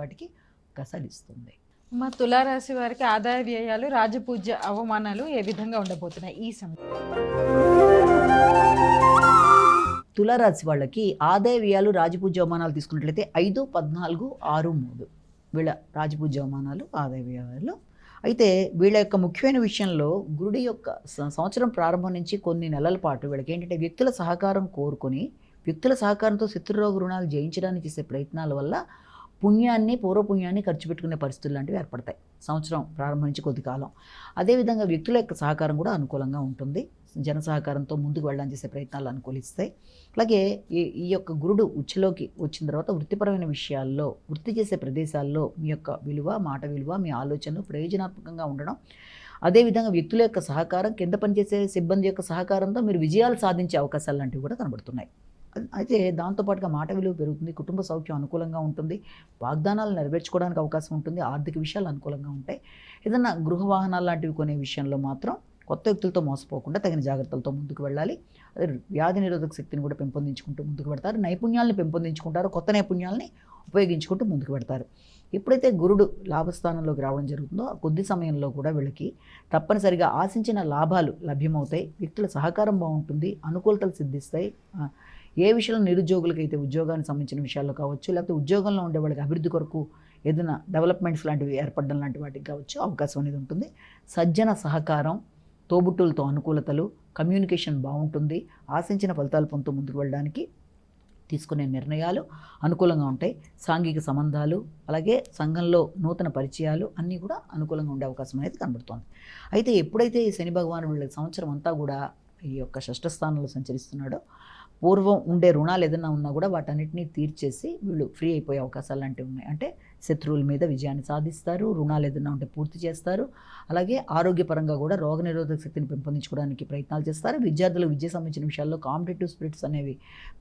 వాటికి అవకాశాలు ఇస్తుంది. మా తులారాశి వారికి ఆదాయ వ్యయాలు, రాజపూజ్య అవమానాలు ఏ విధంగా ఉండబోతున్నాయి ఈ సమయం? తులారాశి వాళ్ళకి ఆదాయ వ్యయాలు, రాజపూజ్య అవమానాలు తీసుకున్నట్లయితే 5, 14, 6, 3 వీళ్ళ రాజపూజ్య అవమానాలు, ఆదాయ వ్యయాలు. అయితే వీళ్ళ యొక్క ముఖ్యమైన విషయంలో గురుడి యొక్క సంవత్సరం ప్రారంభం నుంచి కొన్ని నెలల పాటు వీళ్ళకి ఏంటంటే వ్యక్తుల సహకారం కోరుకొని వ్యక్తుల సహకారంతో శత్రురోగ రుణాలు జయించడానికి చేసే ప్రయత్నాల వల్ల పూర్వపుణ్యాన్ని ఖర్చు పెట్టుకునే పరిస్థితులు లాంటివి ఏర్పడతాయి సంవత్సరం ప్రారంభం నుంచి కొద్ది కాలం. అదేవిధంగా వ్యక్తుల యొక్క సహకారం కూడా అనుకూలంగా ఉంటుంది. జన సహకారంతో ముందుకు వెళ్ళడానికి చేసే ప్రయత్నాలు అనుకూలిస్తాయి. అలాగే ఈ యొక్క గురుడు ఉచ్చులోకి వచ్చిన తర్వాత వృత్తిపరమైన విషయాల్లో, వృత్తి చేసే ప్రదేశాల్లో మీ యొక్క విలువ, మాట విలువ, మీ ఆలోచనలు ప్రయోజనాత్మకంగా ఉండడం, అదేవిధంగా వ్యక్తుల యొక్క సహకారం, కింద పనిచేసే సిబ్బంది యొక్క సహకారంతో మీరు విజయాలు సాధించే అవకాశాలు లాంటివి కూడా కనబడుతున్నాయి. అయితే దాంతోపాటుగా మాట విలువ పెరుగుతుంది, కుటుంబ సౌఖ్యం అనుకూలంగా ఉంటుంది, వాగ్దానాలు నెరవేర్చుకోవడానికి అవకాశం ఉంటుంది, ఆర్థిక విషయాలు అనుకూలంగా ఉంటాయి. ఏదన్నా గృహ వాహనాలు లాంటివి కొనే విషయంలో మాత్రం కొత్త వ్యక్తులతో మోసపోకుండా తగిన జాగ్రత్తలతో ముందుకు వెళ్ళాలి. అదే వ్యాధి నిరోధక శక్తిని కూడా పెంపొందించుకుంటూ ముందుకు పెడతారు, నైపుణ్యాలను పెంపొందించుకుంటారు, కొత్త నైపుణ్యాలని ఉపయోగించుకుంటూ ముందుకు పెడతారు. ఎప్పుడైతే గురుడు లాభస్థానంలోకి రావడం జరుగుతుందో ఆ కొద్ది సమయంలో కూడా వీళ్ళకి తప్పనిసరిగా ఆశించిన లాభాలు లభ్యమవుతాయి, వ్యక్తుల సహకారం బాగుంటుంది, అనుకూలతలు సిద్ధిస్తాయి. ఏ విషయంలో నిరుద్యోగులకైతే ఉద్యోగానికి సంబంధించిన విషయాల్లో కావచ్చు, లేకపోతే ఉద్యోగంలో ఉండే వాళ్ళకి అభివృద్ధి కొరకు ఏదైనా డెవలప్మెంట్స్ లాంటివి ఏర్పడడం లాంటి వాటికి కావచ్చు అవకాశం అనేది ఉంటుంది. సజ్జన సహకారం, తోబుట్టులతో అనుకూలతలు, కమ్యూనికేషన్ బాగుంటుంది, ఆశించిన ఫలితాలు పొందుతూ ముందుకు వెళ్ళడానికి తీసుకునే నిర్ణయాలు అనుకూలంగా ఉంటాయి. సాంఘిక సంబంధాలు, అలాగే సంఘంలో నూతన పరిచయాలు అన్నీ కూడా అనుకూలంగా ఉండే అవకాశం అనేది కనబడుతోంది. అయితే ఎప్పుడైతే ఈ శని భగవానుడు వీళ్ళ సంవత్సరం అంతా కూడా ఈ యొక్క షష్ఠ స్థానంలో సంచరిస్తున్నాడో, పూర్వం ఉండే రుణాలు ఏదైనా ఉన్నా కూడా వాటన్నిటినీ తీర్చేసి వీళ్ళు ఫ్రీ అయిపోయే అవకాశాలు లాంటివి ఉన్నాయి. అంటే శత్రువుల మీద విజయాన్ని సాధిస్తారు, రుణాలు ఏదైనా ఉంటే పూర్తి చేస్తారు, అలాగే ఆరోగ్యపరంగా కూడా రోగనిరోధక శక్తిని పెంపొందించుకోవడానికి ప్రయత్నాలు చేస్తారు. విద్యార్థులు విద్య సంబంధించిన విషయాల్లో కాంపిటేటివ్ స్పిరిట్స్ అనేవి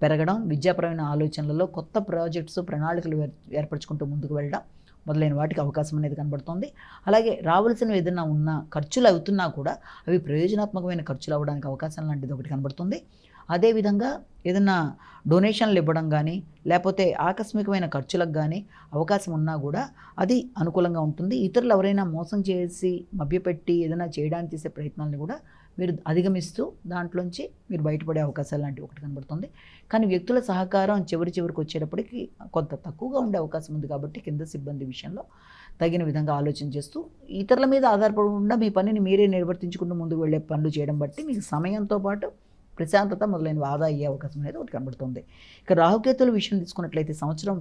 పెరగడం, విద్యాపరమైన ఆలోచనలలో కొత్త ప్రాజెక్ట్స్, ప్రణాళికలు ఏర్పరచుకుంటూ ముందుకు వెళ్ళడం మొదలైన వాటికి అవకాశం అనేది కనబడుతోంది. అలాగే రావాల్సినవి ఏదైనా ఉన్నా, ఖర్చులు అవుతున్నా కూడా అవి ప్రయోజనాత్మకమైన ఖర్చులు అవ్వడానికి అవకాశం లాంటిది ఒకటి కనబడుతుంది. అదేవిధంగా ఏదైనా డొనేషన్లు ఇవ్వడం కానీ, లేకపోతే ఆకస్మికమైన ఖర్చులకు కానీ అవకాశం ఉన్నా కూడా అది అనుకూలంగా ఉంటుంది. ఇతరులు ఎవరైనా మోసం చేసి మభ్యపెట్టి ఏదైనా చేయడానికి చేసే ప్రయత్నాలను కూడా మీరు అధిగమిస్తూ దాంట్లోంచి మీరు బయటపడే అవకాశాలు లాంటివి ఒకటి కనబడుతుంది. కానీ వ్యక్తుల సహకారం చివరికి వచ్చేటప్పటికి కొంత తక్కువగా ఉండే అవకాశం ఉంది. కాబట్టి కింద సిబ్బంది విషయంలో తగిన విధంగా ఆలోచన చేస్తూ ఇతరుల మీద ఆధారపడకుండా మీ పనిని మీరే నిర్వర్తించుకుంటూ ముందుకు వెళ్ళే పనులు చేయడం బట్టి మీకు సమయంతో పాటు ప్రశాంతత మొదలైనవి ఆదా అయ్యే అవకాశం అనేది ఒకటి కనబడుతుంది. ఇక రాహుకేతుల విషయం తీసుకున్నట్లయితే సంవత్సరం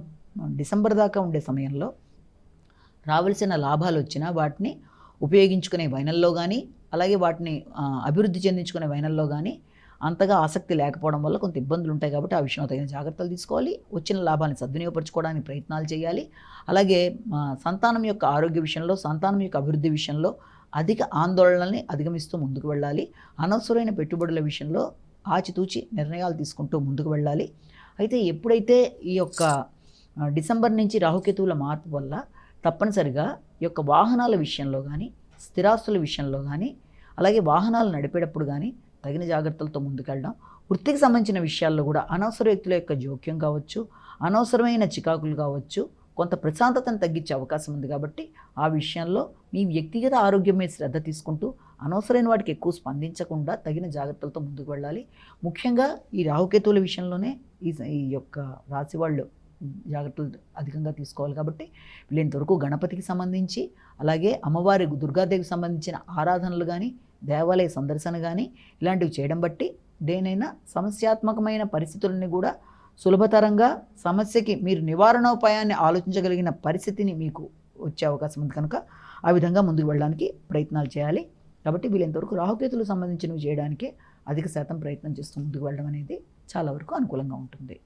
డిసెంబర్ దాకా ఉండే సమయంలో రావాల్సిన లాభాలు వచ్చినా వాటిని ఉపయోగించుకునే వైనల్లో కానీ, అలాగే వాటిని అభివృద్ధి చెందించుకునే వైనల్లో కానీ అంతగా ఆసక్తి లేకపోవడం వల్ల కొంత ఇబ్బందులు ఉంటాయి. కాబట్టి ఆ విషయంలో తగిన జాగ్రత్తలు తీసుకోవాలి, వచ్చిన లాభాన్ని సద్వినియోగపరచుకోవడానికి ప్రయత్నాలు చేయాలి. అలాగే సంతానం యొక్క ఆరోగ్య విషయంలో, సంతానం యొక్క అభివృద్ధి విషయంలో అధిక ఆందోళనల్ని అధిగమిస్తూ ముందుకు వెళ్ళాలి. అనవసరమైన పెట్టుబడుల విషయంలో ఆచితూచి నిర్ణయాలు తీసుకుంటూ ముందుకు వెళ్ళాలి. అయితే ఎప్పుడైతే ఈ యొక్క డిసెంబర్ నుంచి రాహుకేతువుల మార్పు వల్ల తప్పనిసరిగా ఈ యొక్క వాహనాల విషయంలో కానీ, స్థిరాస్తుల విషయంలో కానీ, అలాగే వాహనాలు నడిపేటప్పుడు కానీ తగిన జాగ్రత్తలతో ముందుకెళ్ళడం, వృత్తికి సంబంధించిన విషయాల్లో కూడా అనవసర వ్యక్తుల యొక్క జోక్యం కావచ్చు, అనవసరమైన చికాకులు కావచ్చు, కొంత ప్రశాంతతను తగ్గించే అవకాశం ఉంది. కాబట్టి ఆ విషయంలో మీ వ్యక్తిగత ఆరోగ్యం మీద శ్రద్ధ తీసుకుంటూ అనవసరమైన వాటికి ఎక్కువ స్పందించకుండా తగిన జాగ్రత్తలతో ముందుకు వెళ్ళాలి. ముఖ్యంగా ఈ రాహుకేతువుల విషయంలోనే ఈ యొక్క రాశి వాళ్ళు జాగ్రత్తలు అధికంగా తీసుకోవాలి. కాబట్టి వీళ్ళంతవరకు గణపతికి సంబంధించి, అలాగే అమ్మవారి దుర్గాదేవికి సంబంధించిన ఆరాధనలు కానీ, దేవాలయ సందర్శన కానీ ఇలాంటివి చేయడం బట్టి దేనైనా సమస్యాత్మకమైన పరిస్థితులని కూడా సులభతరంగా సమస్యకి మీరు నివారణోపాయాన్ని ఆలోచించగలిగిన పరిస్థితిని మీకు వచ్చే అవకాశం ఉంది. కనుక ఆ విధంగా ముందుకు వెళ్ళడానికి ప్రయత్నాలు చేయాలి. కాబట్టి వీళ్ళంతవరకు రాహుకేతులకు సంబంధించినవి చేయడానికే అధిక శాతం ప్రయత్నం చేస్తూ ముందుకు వెళ్ళడం అనేది చాలా వరకు అనుకూలంగా ఉంటుంది.